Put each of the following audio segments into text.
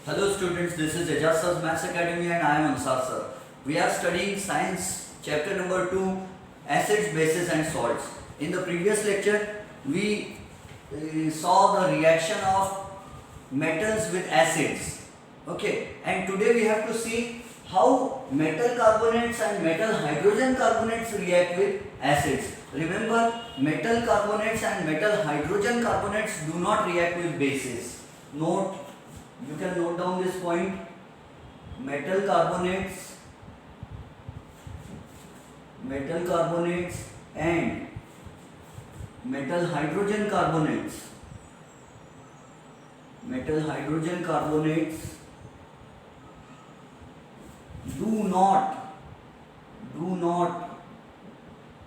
Hello students, this is Ejaz Sir's Maths Academy and I am Ansar Sir. We are studying Science chapter number 2, Acids, Bases and Salts. In the previous lecture, we saw the reaction of metals with acids. Okay, and today we have to see how metal carbonates and metal hydrogen carbonates react with acids. Remember, metal carbonates and metal hydrogen carbonates do not react with bases. You can note down this point. Metal carbonates and metal hydrogen carbonates do not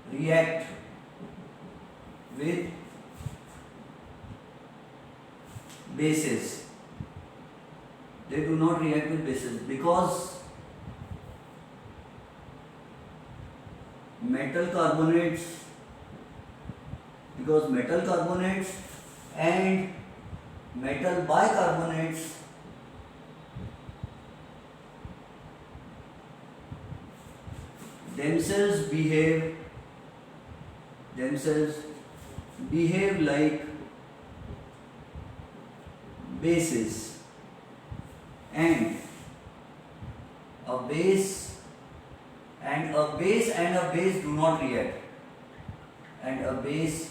react with bases. They do not react with bases because metal carbonates and metal bicarbonates themselves behave like bases, and a base and a base do not react, and a base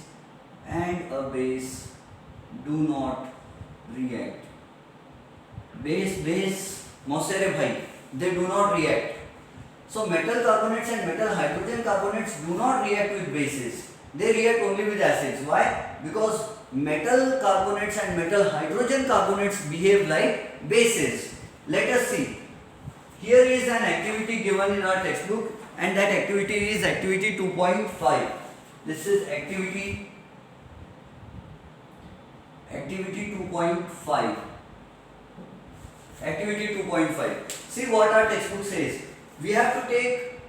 do not react. Base मोसेरे भाई, they do not react. So metal carbonates and metal hydrogen carbonates do not react with bases. They react only with acids. Why? Because metal carbonates and metal hydrogen carbonates behave like bases. Let us see. Here is an activity given in our textbook, and that activity is activity 2.5. This is activity 2.5. Activity 2.5. See what our textbook says. We have to take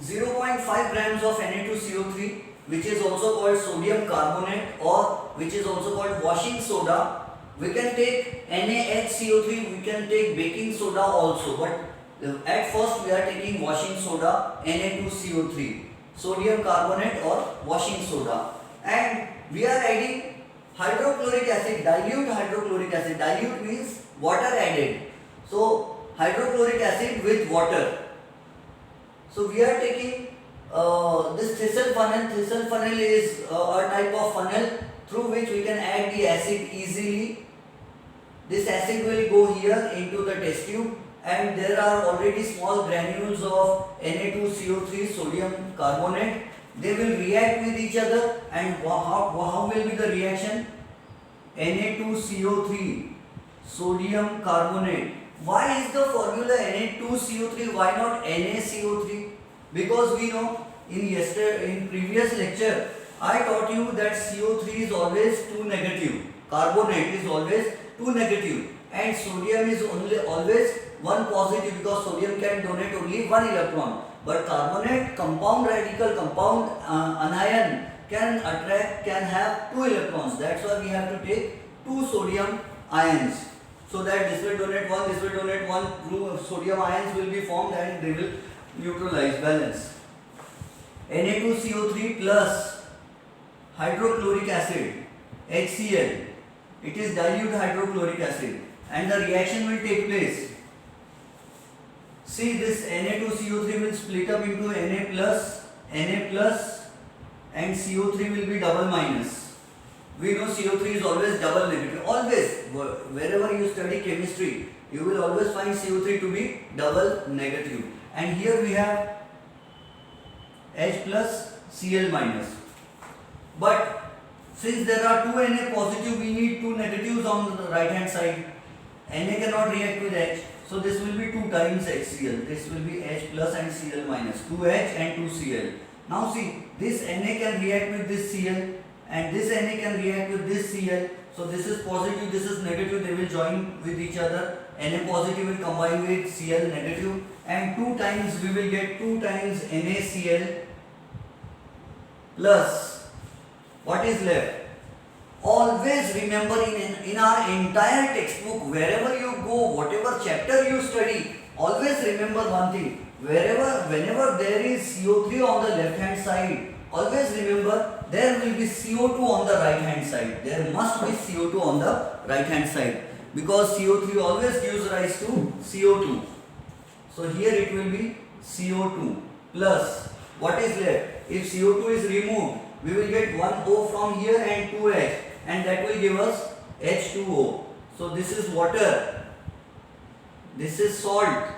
0.5 grams of Na2CO3, which is also called sodium carbonate, or which is also called washing soda. We can take NaHCO3, we can take baking soda also, but at first we are taking washing soda, Na2CO3, sodium carbonate or washing soda, and we are adding hydrochloric acid, dilute hydrochloric acid. Dilute means water added. So hydrochloric acid with water. So we are taking this thistle funnel. Thistle funnel is a type of funnel through which we can add the acid easily. This acid will go here into the test tube, and there are already small granules of Na2CO3, sodium carbonate. They will react with each other, and how will be the reaction? Na2CO3, sodium carbonate. Why is the formula Na2CO3? Why not NaCO3? Because we know in previous lecture I taught you that CO3 is always 2 negative, carbonate is always 2 negative, and sodium is always 1 positive, because sodium can donate only 1 electron. But carbonate, compound radical, compound anion can have 2 electrons. That's why we have to take 2 sodium ions, so that this will donate 1, this will donate 1. 2 sodium ions will be formed and they will neutralize, balance. Na2CO3 plus hydrochloric acid, HCl. It is dilute hydrochloric acid, and the reaction will take place. See, this Na2CO3 will split up into Na plus, and CO3 will be double minus. We know CO3 is always double negative. Always, wherever you study chemistry, you will always find CO3 to be double negative. And here we have H plus, Cl minus. But since there are 2 Na positive, we need 2 negatives on the right hand side. Na cannot react with H, so this will be 2 times HCl. This will be H plus and Cl minus, 2H and 2Cl. Now see, this Na can react with this Cl, and this Na can react with this Cl. So this is positive, this is negative, they will join with each other. Na positive will combine with Cl negative, and 2 times we will get 2 times NaCl plus what is left? always remember in our entire textbook, wherever you go, whatever chapter you study, always remember one thing. Whenever there is CO3 on the left hand side, always remember there will be CO2 on the right hand side. There must be CO2 on the right hand side, because CO3 always gives rise to CO2. So here it will be CO2 plus what is left. If CO2 is removed, we will get one O from here and 2H, and that will give us H2O. So this is water, this is salt,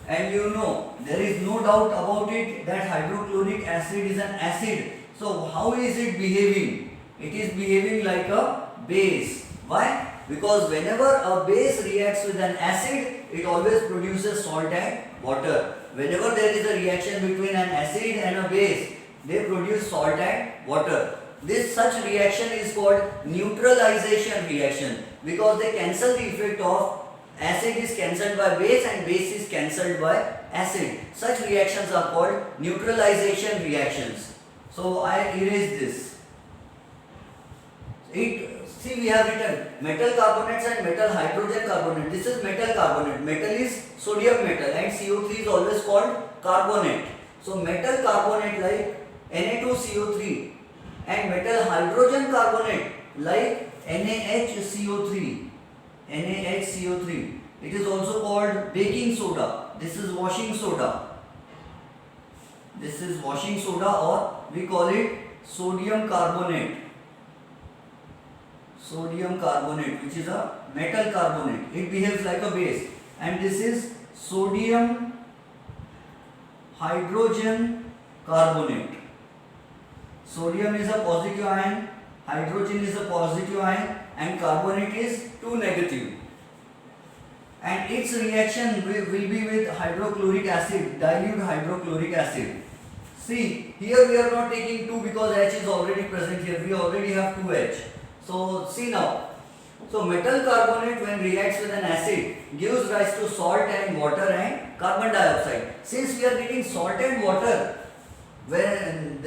and you know there is no doubt about it that hydrochloric acid is an acid. So how is it behaving? It is behaving like a base. Why? Because whenever a base reacts with an acid, it always produces salt and water. Whenever there is a reaction between an acid and a base, they produce salt and water. This such reaction is called neutralization reaction, because they cancel the effect of acid is cancelled by base and base is cancelled by acid. Such reactions are called neutralization reactions. So I erase this. See, we have written metal carbonates and metal hydrogen carbonate. This is metal carbonate. Metal is sodium metal, and CO3 is always called carbonate. So metal carbonate like Na2CO3 and metal hydrogen carbonate like NaHCO3. NaHCO3. It is also called baking soda. This is washing soda. This is washing soda, or we call it sodium carbonate. Sodium carbonate, which is a metal carbonate. It behaves like a base. And this is sodium hydrogen carbonate. Sodium is a positive ion, hydrogen is a positive ion, and carbonate is 2 negative. And its reaction will be with hydrochloric acid, dilute hydrochloric acid. See, here we are not taking 2 because H is already present here. We already have 2H. So see now. So metal carbonate, when reacts with an acid, gives rise to salt and water and carbon dioxide. Since we are getting salt and water, when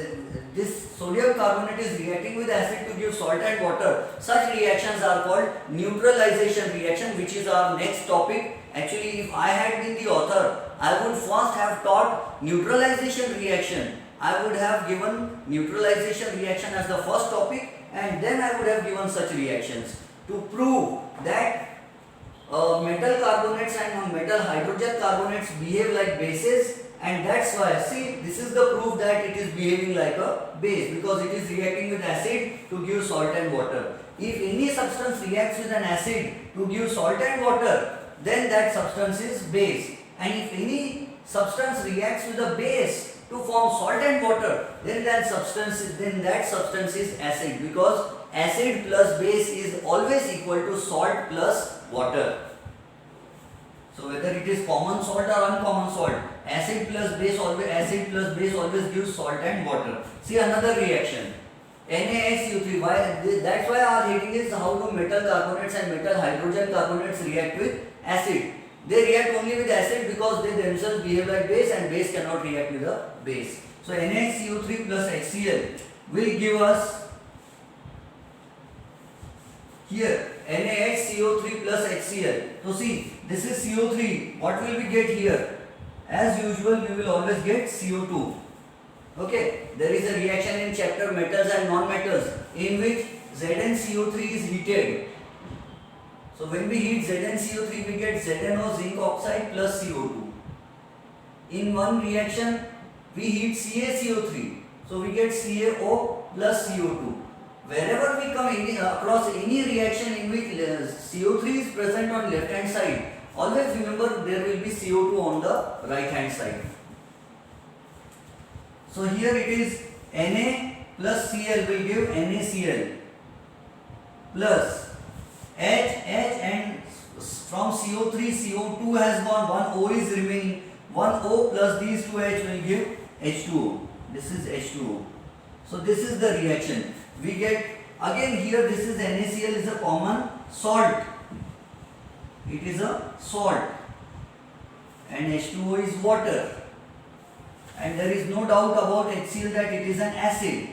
this sodium carbonate is reacting with acid to give salt and water, such reactions are called neutralization reaction, which is our next topic. Actually, if I had been the author, I would first have taught neutralization reaction. I would have given neutralization reaction as the first topic, and then I would have given such reactions to prove that metal carbonates and metal hydrogen carbonates behave like bases. And that's why, see, this is the proof that it is behaving like a base, because it is reacting with acid to give salt and water. If any substance reacts with an acid to give salt and water, then that substance is base. And if any substance reacts with a base to form salt and water, then that substance is acid, because acid plus base is always equal to salt plus water. So whether it is common salt or uncommon salt, acid plus base always gives salt and water. See another reaction, NaHCO3. That's why our heading is how do metal carbonates and metal hydrogen carbonates react with acid. They react only with acid because they themselves behave like base, and base cannot react with a base. So NaCO3 plus HCl will give us here NaHCO3 plus HCl. So see, this is CO3. What will we get here? As usual, we will always get CO2. Okay, there is a reaction in chapter metals and non-metals in which ZnCO3 is heated. So when we heat ZnCO3, we get ZnO zinc oxide plus CO2. In one reaction, we heat CaCO3. So we get CaO plus CO2. Wherever we come across any reaction in which CO3 is present on left hand side, always remember there will be CO2 on the right hand side. So here it is Na plus Cl will give NaCl plus H, and from CO3, CO2 has gone, one O is remaining, one O plus these two H will give H2O. This is H2O. So this is the reaction. We get, again here this is NaCl is a common salt. It is a salt. And H2O is water. And there is no doubt about HCl that it is an acid.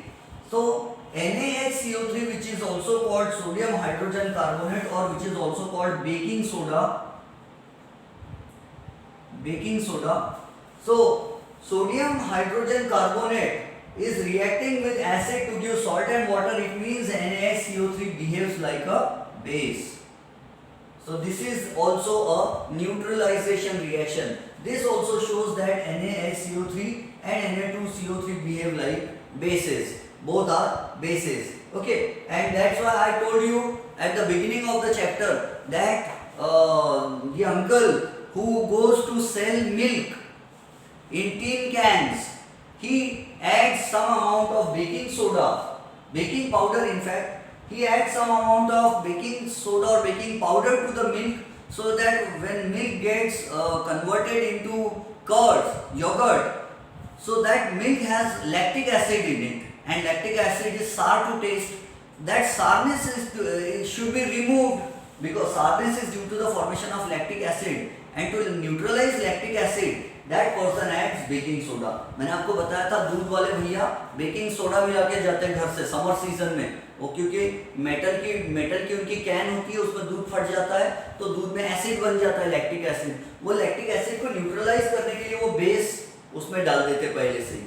So NaHCO3 which is also called sodium hydrogen carbonate or which is also called baking soda. So sodium hydrogen carbonate is reacting with acid to give salt and water. It means NaHCO3 behaves like a base. So this is also a neutralization reaction. This also shows that NaHCO3 and Na2CO3 behave like bases. Both are bases. Okay, and that's why I told you at the beginning of the chapter that the uncle who goes to sell milk in tin cans, he adds some amount of baking powder in fact. He adds some amount of baking soda or baking powder to the milk so that when milk gets converted into yogurt, so that milk has lactic acid in it, and lactic acid is sour to taste. That sourness should be removed because sourness is due to the formation of lactic acid, and to neutralize lactic acid that person adds baking soda. मैंने आपको बताया था दूध वाले भैया baking soda मिला के जाते हैं घर से समर सीजन में, वो क्योंकि मेटल की उनकी कैन होती है, उसमें दूध फट जाता है तो दूध में एसिड बन जाता है लैक्टिक एसिड। वो लैक्टिक एसिड को न्यूट्रलाइज करने के लिए वो बेस उसमें डाल देते पहले से ही,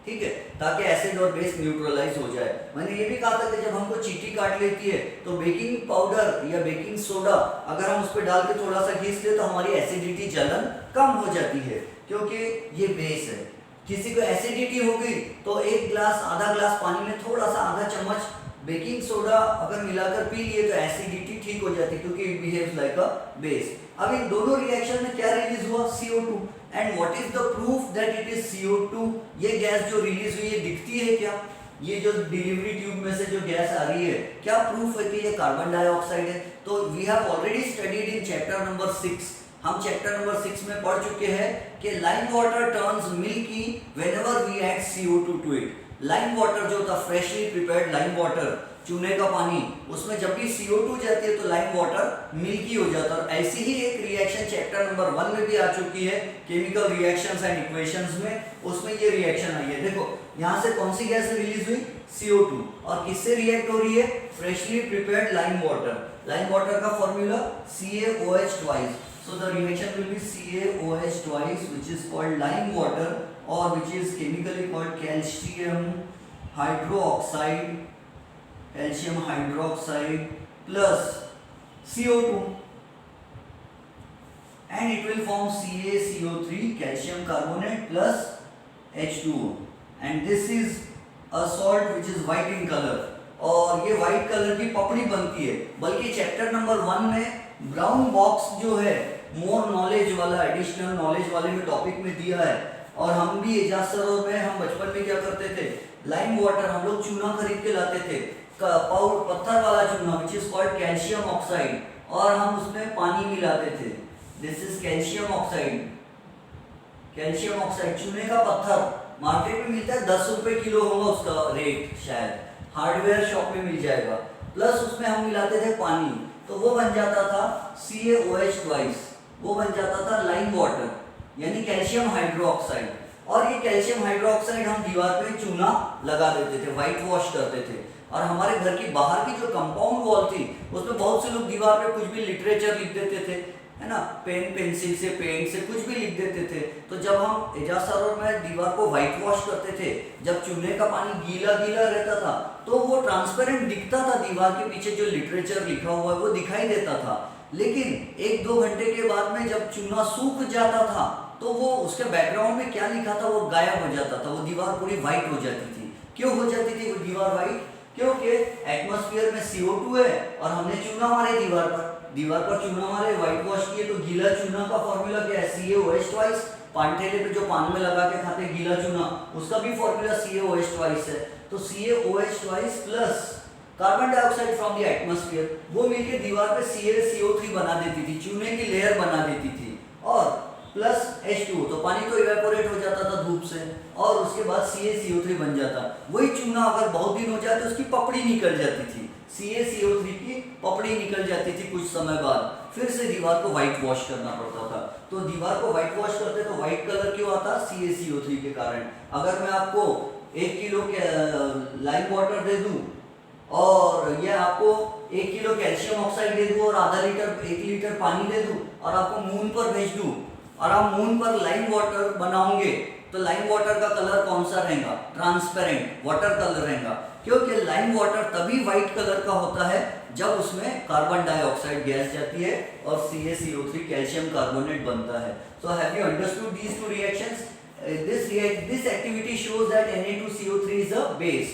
ठीक है, ताकि एसिड और बेस न्यूट्रलाइज हो जाए। मैंने ये भी कहा था कि जब हमको चींटी काट लेती है तो बेकिंग पाउडर या बेकिंग सोडा अगर हम उस पर डाल के थोड़ा सा घिस ले तो हमारी एसिडिटी जलन कम हो जाती है क्योंकि ये बेस है। किसी को एसिडिटी हो गई तो आधा ग्लास पानी में थोड़ा सा आधा चम्मच बेकिंग सोडा अगर मिलाकर पी लिए तो एसिडिटी ठीक हो जाती है क्योंकि it behaves like a base. अब इन दोनों रिएक्शन में क्या रिलीज हुआ? CO2। And what is the proof that it is CO2? ये गैस जो रिलीज हुई है दिखती है क्या? ये जो डिलीवरी ट्यूब में से जो गैस आ रही है क्या प्रूफ है कि ये कार्बन डाइऑक्साइड है? तो we have already studied in chapter number 6। हम चैप्टर नंबर 6 में पढ़ चुके हैं कि lime water turns milky whenever we add CO2 to it. Lime water जो होता है फ्रेशली प्रिपेयर्ड लाइम वाटर, चूने का पानी, उसमें जब भी CO2 जाती है तो लाइम वाटर मिल्की हो जाता है। और ऐसी ही एक रिएक्शन चैप्टर नंबर 1 में भी आ चुकी है केमिकल रिएक्शंस एंड इक्वेशंस में, उसमें ये रिएक्शन आई है। देखो यहाँ से कौन सी गैस रिलीज हुई? CO2। और किससे रिएक्ट हो रही है? Freshly prepared lime water. Lime water का formula CaOH twice. So the reaction will be CaOH twice, which is called lime water or which is chemically called calcium hydroxide plus CO2, and it will form CaCO3 calcium carbonate plus H2O, and this is a salt which is white in color, और ये white colour की पपड़ी बनती है। बल्कि chapter number 1 में brown box जो है मोर नॉलेज वाला एडिशनल नॉलेज वाले में टॉपिक में दिया है। और हम भी एजाज सरोवर में हम बचपन में क्या करते थे, लाइम वाटर हम लोग चूना खरीद के लाते थे, पत्थर वाला चूना which is called calcium oxide, और हम उसमें पानी मिलाते थे। दिस इज कैल्शियम ऑक्साइड चूने का पत्थर मार्केट में मिलता है, 10 रुपए किलो होगा उसका रेट, शायद हार्डवेयर शॉप में मिल जाएगा। प्लस उसमें हम मिलाते थे पानी, तो वो बन जाता था CaOH twice, वो बन जाता था लाइम वाटर यानी कैल्शियम हाइड्रोक्साइड। और ये कैल्शियम हाइड्रोक्साइड हम दीवार पे चूना लगा देते थे, व्हाइट वॉश करते थे। और हमारे घर की बाहर की जो कंपाउंड वॉल थी उसमें बहुत से लोग दीवार पे कुछ भी लिटरेचर लिख देते थे, है ना, पेंसिल से पेंट से कुछ भी लिख देते थे। तो जब हम एजाज सरोवर में दीवार को व्हाइट वॉश करते थे, जब चूने का पानी गीला रहता था तो वो ट्रांसपेरेंट दिखता था, दीवार के पीछे जो लिटरेचर लिखा हुआ है वो दिखाई देता था। लेकिन 1-2 घंटे के बाद में जब चूना सूख जाता था तो वो उसके बैकग्राउंड में क्या लिखा था वो गायब हो जाता था, वो दीवार पूरी व्हाइट हो जाती थी। क्यों हो जाती थी वो दीवार व्हाइट? क्योंकि एटमॉस्फेयर में CO2 है और हमने चूना मारे दीवार पर चूना मारे, व्हाइट वॉश किए, तो गीला चूना का फॉर्मूला क्या है? CaOH twice। पान ठेले पे जो पान में लगा के खाते गीला चूना, उसका भी फॉर्मूला CaOH twice है। तो CaOH twice plus carbon dioxide from the atmosphere, वो मिलके दीवार पे CaCO3 बना देती थी, चूने की लेयर बना देती थी, और प्लस H2O, तो पानी तो इवेपोरेट हो जाता था धूप से, और उसके बाद CaCO3 बन जाता। वही चूना अगर बहुत दिन हो जाए तो उसकी पपड़ी निकल जाती थी, CaCO3 की पपड़ी निकल जाती थी कुछ समय बाद, फिर से दीवार को व्हाइट वॉश करना पड़ता था। तो दीवार को व्हाइट वॉश करते तो व्हाइट कलर क्यों आता? CaCO3 के कारण। अगर मैं आपको 1 किलो लाइम वाटर दे दूं और ये आपको 1 किलो कैल्शियम ऑक्साइड दे दूं और आधा लीटर 1 लीटर पानी दे दूं और आपको मून पर भेज दूं और आप मून पर लाइम वाटर बनाओगे तो लाइम वाटर का कलर कौन सा रहेगा? ट्रांसपेरेंट वाटर कलर रहेगा, क्योंकि लाइम वाटर तभी व्हाइट कलर का होता है जब उसमें कार्बन डाइऑक्साइड गैस जाती है और CaCO3 कैल्शियम कार्बोनेट बनता है. So have you understood these two reactions? This activity shows that Na2CO3 is a base.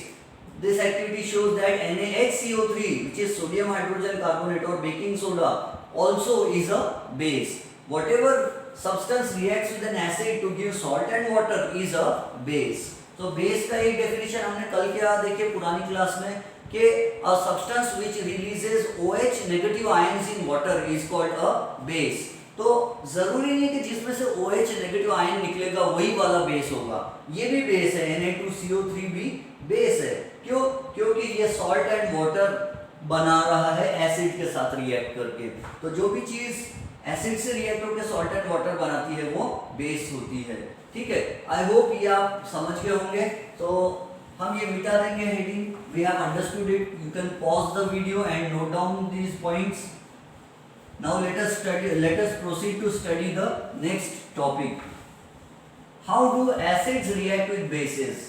This activity shows that NaHCO3, which is sodium hydrogen carbonate or baking soda, also is a base. Whatever substance reacts with an acid to give salt and water is a base. So base का एक definition हमने कल क्या देखे पुरानी class में कि a substance which releases OH negative ions in water is called a base. तो जरूरी नहीं कि जिसमें से OH नेगेटिव आयन निकलेगा वही वाला बेस होगा, ये भी बेस है, Na2CO3 भी बेस है. क्यों? क्योंकि ये सॉल्ट एंड वाटर बना रहा है एसिड के साथ रिएक्ट करके. तो जो भी चीज एसिड से रिएक्ट होकर सॉल्ट एंड वाटर बनाती है वो बेस होती है. ठीक है, आई होप ये आप समझ गए होंगे. तो हम ये मिटा देंगे heading. We have understood it. You can pause the video and note down these points. Now let us proceed to study the next topic. How do acids react with bases?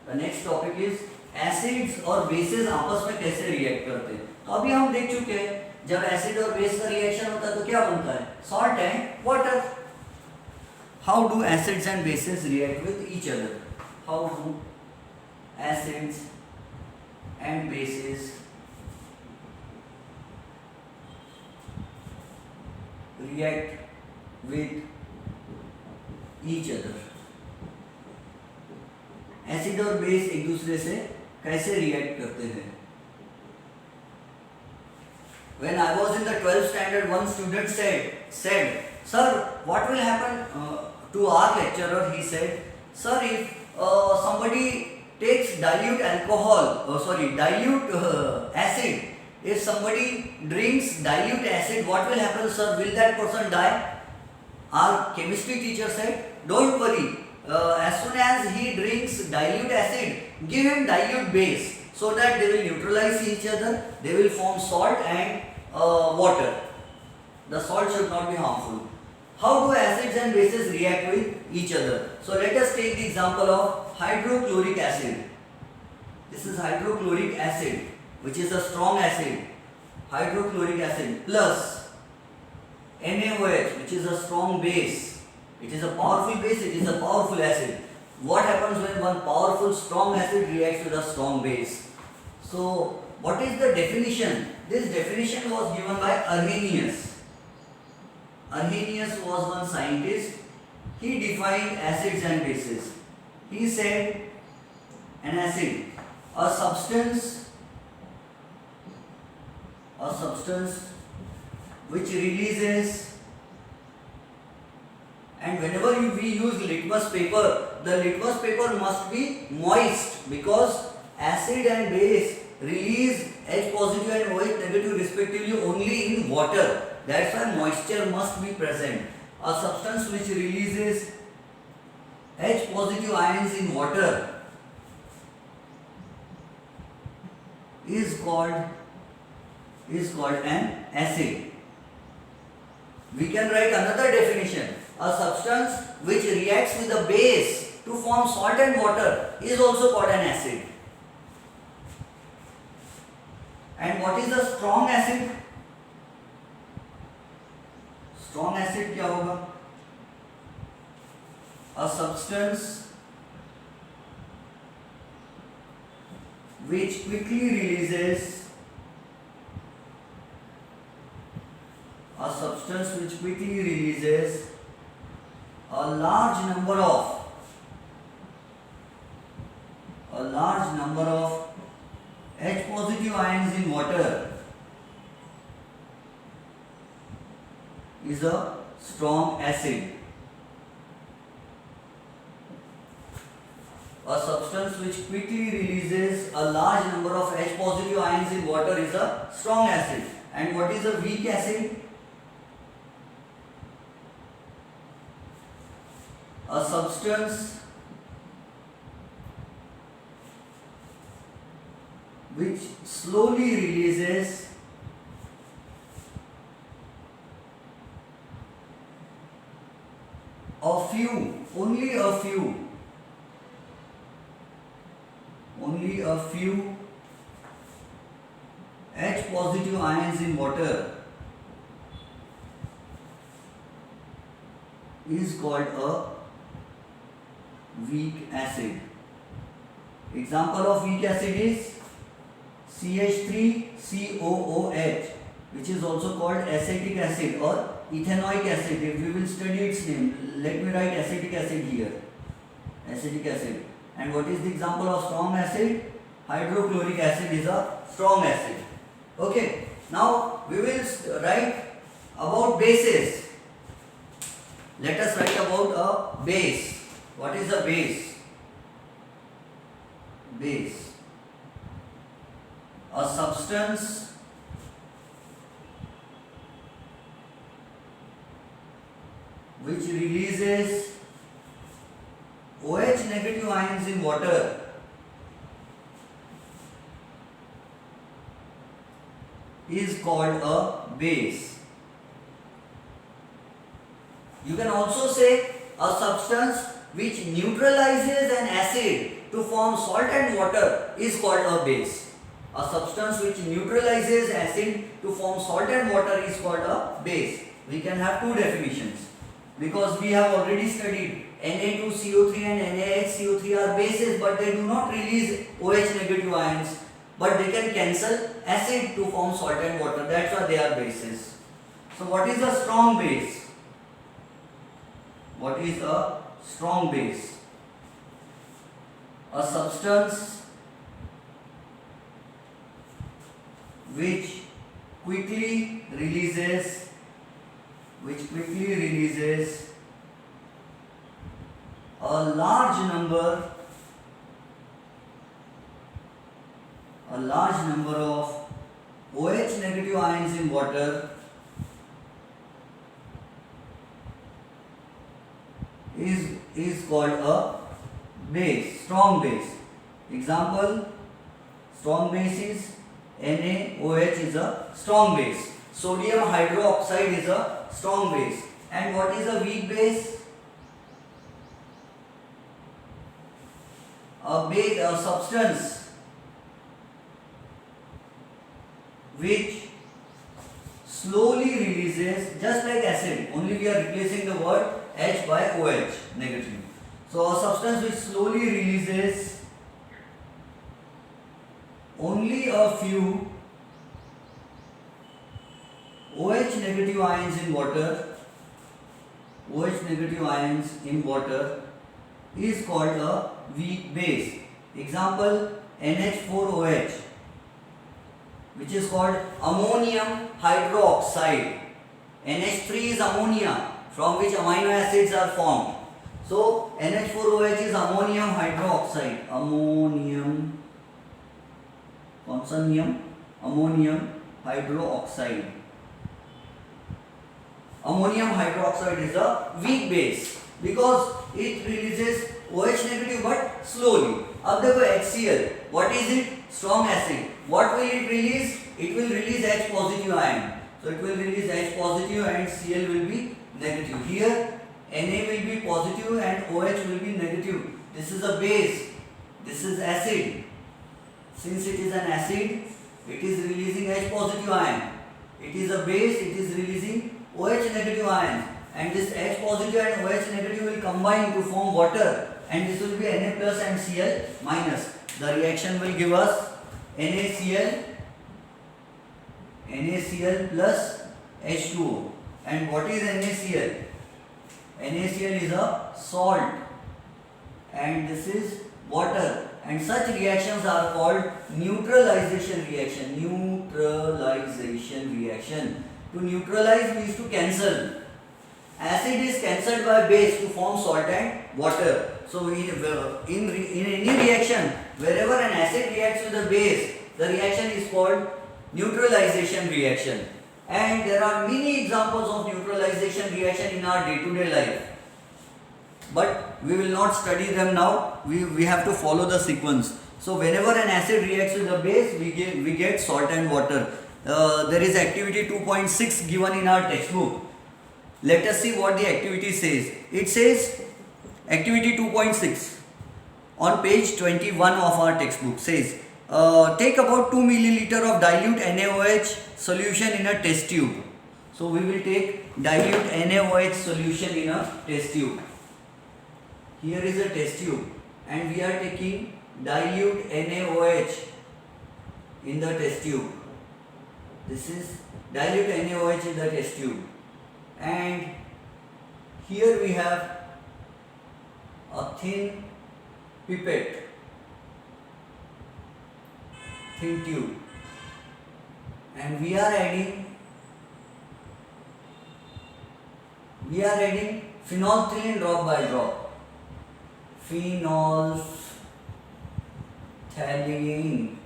The next topic is acids और bases आपस में कैसे react करते हैं. तो अभी हम देख चुके हैं जब एसिड और बेस का रिएक्शन होता है तो क्या बनता है? Salt and water. How do acids and bases react with each other? How do acids and bases react with each other? Acid और बेस एक दूसरे से कैसे रिएक्ट करते हैं? When I was in the 12th standard, one student said, "Sir, what will happen to our lecturer?" He said, "Sir, if somebody takes dilute acid, if somebody drinks dilute acid, what will happen, sir? Will that person die?" Our chemistry teacher said, "Don't worry. As soon as he drinks dilute acid, give him dilute base so that they will neutralize each other. They will form salt and water. The salt should not be harmful." How do acids and bases react with each other? So let us take the example of hydrochloric acid. This is hydrochloric acid, which is a strong acid. Hydrochloric acid plus NaOH, which is a strong base. It is a powerful base, it is a powerful acid. What happens when one powerful strong acid reacts with a strong base? So what is the definition? This definition was given by Arrhenius. Arrhenius was one scientist. He defined acids and bases. He said an acid, a substance which releases, and whenever we use litmus paper, the litmus paper must be moist because acid and base release H positive and OH negative respectively only in water. That's why moisture must be present. A substance which releases H positive ions in water is called an acid. We can write another definition. A substance which reacts with a base to form salt and water is also called an acid. And what is a strong acid? Strong acid क्या होगा? A substance which quickly releases a large number of H positive ions in water is a strong acid. A substance which quickly releases a large number of H positive ions in water is a strong acid. And what is a weak acid? A substance which slowly releases only a few H positive ions in water is called a weak acid. Example of weak acid is CH3COOH, which is also called acetic acid or ethanoic acid. If we will study its name, let me write acetic acid here. Acetic acid. And what is the example of strong acid? Hydrochloric acid is a strong acid. Okay. Now we will write about bases. Let us write about a base. What is a base? Base. A substance which releases OH negative ions in water is called a base. You can also say a substance which neutralizes an acid to form salt and water is called a base. A substance which neutralizes acid to form salt and water is called a base. We can have two definitions because we have already studied Na2CO3 and NaHCO3 are bases, but they do not release OH negative ions, but they can cancel acid to form salt and water. That's why they are bases. So what is a strong base? What is a strong base? A substance which quickly releases a large number of OH negative ions in water is called a base, strong base. Example, strong base is NaOH is a strong base. Sodium hydroxide is a strong base. And what is a weak base? A substance which slowly releases, just like acid, only we are replacing the word H by OH negative. So a substance which slowly releases only a few OH negative ions in water, is called a weak base. Example, NH4OH, which is called ammonium hydroxide. NH3 is ammonia, from which amino acids are formed. So NH4OH is ammonium hydroxide. Ammonium hydroxide. Ammonium hydroxide is a weak base because it releases OH negative but slowly. अब देखो HCl, what is it? Strong acid. What will it release? It will release H positive ion. So it will release H positive and Cl will be negative. Here Na will be positive and OH will be negative. This is a base. This is acid. Since it is an acid, it is releasing H positive ion. It is a base, it is releasing OH negative ion. And this H positive and OH negative will combine to form water. And this will be Na plus and Cl minus. The reaction will give us NaCl plus H2O. And what is NaCl? NaCl is a salt and this is water, and such reactions are called neutralization reaction. To neutralize means to cancel. Acid is cancelled by base to form salt and water. So in any reaction, wherever an acid reacts with a base, the reaction is called neutralization reaction. And there are many examples of neutralization reaction in our day-to-day life. But we will not study them now. We have to follow the sequence. So whenever an acid reacts with a base, we get salt and water. There is activity 2.6 given in our textbook. Let us see what the activity says. It says activity 2.6 on page 21 of our textbook says take about 2 milliliter of dilute NaOH solution in a test tube. So we will take dilute NaOH solution in a test tube. Here is a test tube and we are taking dilute NaOH in the test tube. This is dilute NaOH in the test tube, and here we have a thin pipette, thin tube, and we are adding phenolphthalein drop by drop. Phenolphthalein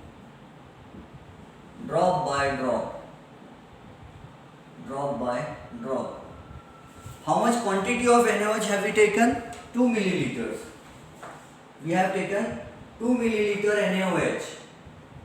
drop by drop. How much quantity of NaOH have we taken? 2 milliliters. We have taken 2 milliliter NaOH,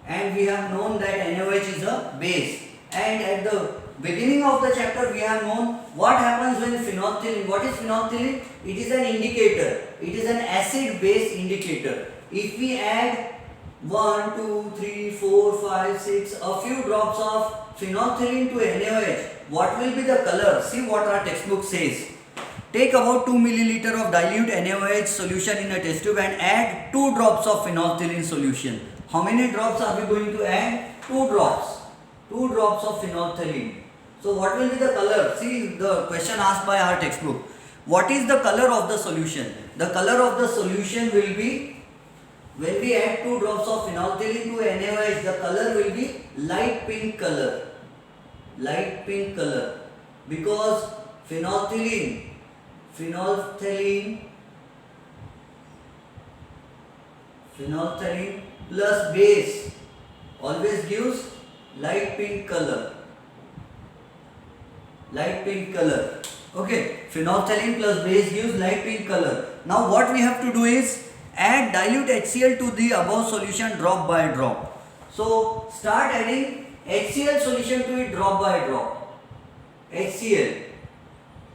and we have known that NaOH is a base. And at the beginning of the chapter, we have known what happens when phenolphthalein. What is phenolphthalein? It is an indicator. It is an acid-base indicator. If we add 1, 2, 3, 4, 5, 6, a few drops of phenolphthalein to NaOH, what will be the color? See what our textbook says. Take about 2 milliliter of dilute NaOH solution in a test tube and add 2 drops of phenolphthalein solution. How many drops are we going to add? 2 drops. 2 drops of phenolphthalein. So what will be the color? See the question asked by our textbook. What is the color of the solution? The color of the solution will be, when we add 2 drops of phenolphthalein to NaOH, the color will be light pink color. Light pink color. Because phenolphthalein plus base always gives light pink color. Okay, phenolphthalein plus base gives light pink color. Now what we have to do is add dilute HCl to the above solution drop by drop. So start adding HCl solution to it drop by drop. HCl,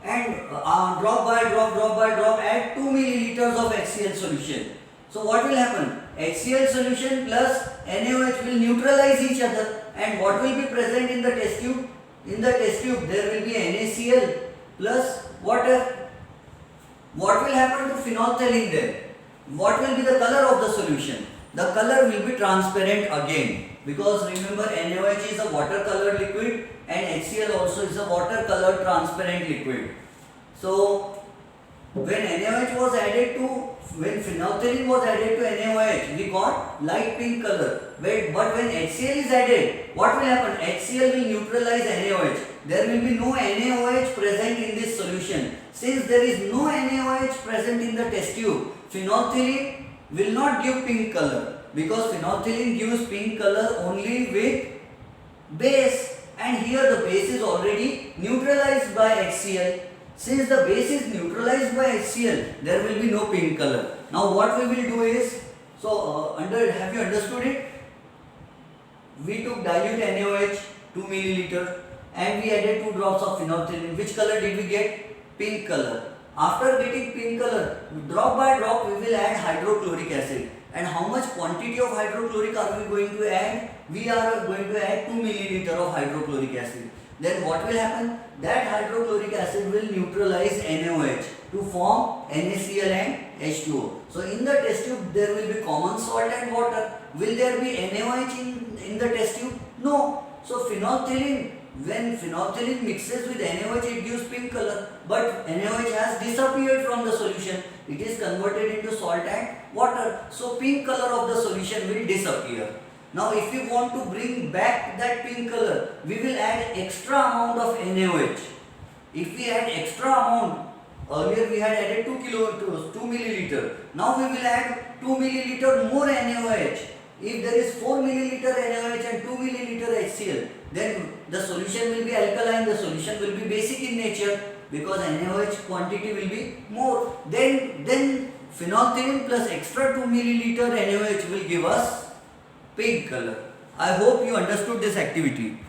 and drop by drop add 2 milliliters of HCl solution. So what will happen? HCl solution plus NaOH will neutralize each other, and what will be present in the test tube? In the test tube there will be NaCl plus water. What will happen to phenolphthalein then? What will be the color of the solution? The color will be transparent again, because remember NaOH is a water colored liquid and HCl also is a water colored transparent liquid. So when phenolphthalein was added to NaOH, we got light pink color. But when HCl is added, what will happen? HCl will neutralize NaOH. There will be no NaOH present in this solution. Since there is no NaOH present in the test tube, phenolphthalein will not give pink color, because phenolphthalein gives pink color only with base, and here the base is already neutralized by HCl. Since the base is neutralized by HCl, there will be no pink color. Now what we will do is, have you understood it? We took dilute NaOH 2 milliliter and we added 2 drops of phenolphthalein. Which color did we get? Pink color. After getting pink color, drop by drop we will add hydrochloric acid. And how much quantity of hydrochloric are we going to add? We are going to add 2 milliliter of hydrochloric acid. Then what will happen? That hydrochloric acid will neutralize NaOH to form NaCl and H2O. So in the test tube there will be common salt and water. Will there be NaOH in the test tube? No. So phenolphthalein, when phenolphthalein mixes with NaOH, it gives pink color, but NaOH has disappeared from the solution. It is converted into salt and water. So pink color of the solution will disappear. Now if we want to bring back that pink color, we will add extra amount of NaOH. If we add extra amount, earlier we had added 2 milliliter. Now we will add 2 milliliter more NaOH. If there is 4 milliliter NaOH and 2 milliliter HCl, then the solution will be alkaline, the solution will be basic in nature, because NaOH quantity will be more. Then phenolphthalein plus extra 2 milliliter NaOH will give us pink color. I hope you understood this activity.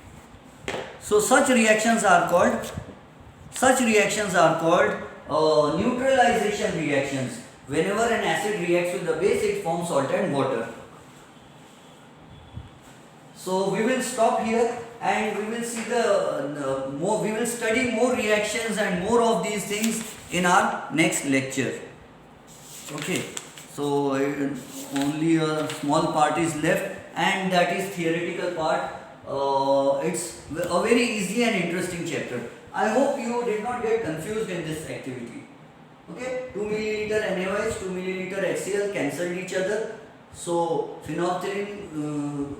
So such reactions are called neutralization reactions. Whenever an acid reacts with the base, it forms salt and water. So we will stop here and we will see we will study more reactions and more of these things in our next lecture. Okay, so only a small part is left, and that is theoretical part. It's a very easy and interesting chapter. I hope you did not get confused in this activity. Okay, 2 milliliter NaOH, 2 milliliter HCl cancelled each other. So phenolphthalein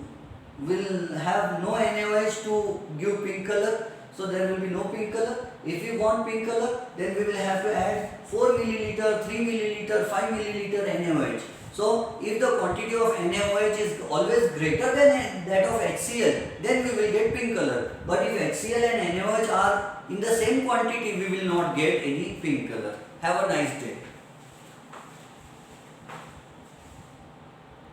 will have no NaOH to give pink color. So there will be no pink color. If you want pink color, then we will have to add 4 milliliter, 3 milliliter, 5 milliliter NaOH. So if the quantity of NaOH is always greater than that of HCl, then we will get pink color. But if HCl and NaOH are in the same quantity, we will not get any pink color. Have a nice day.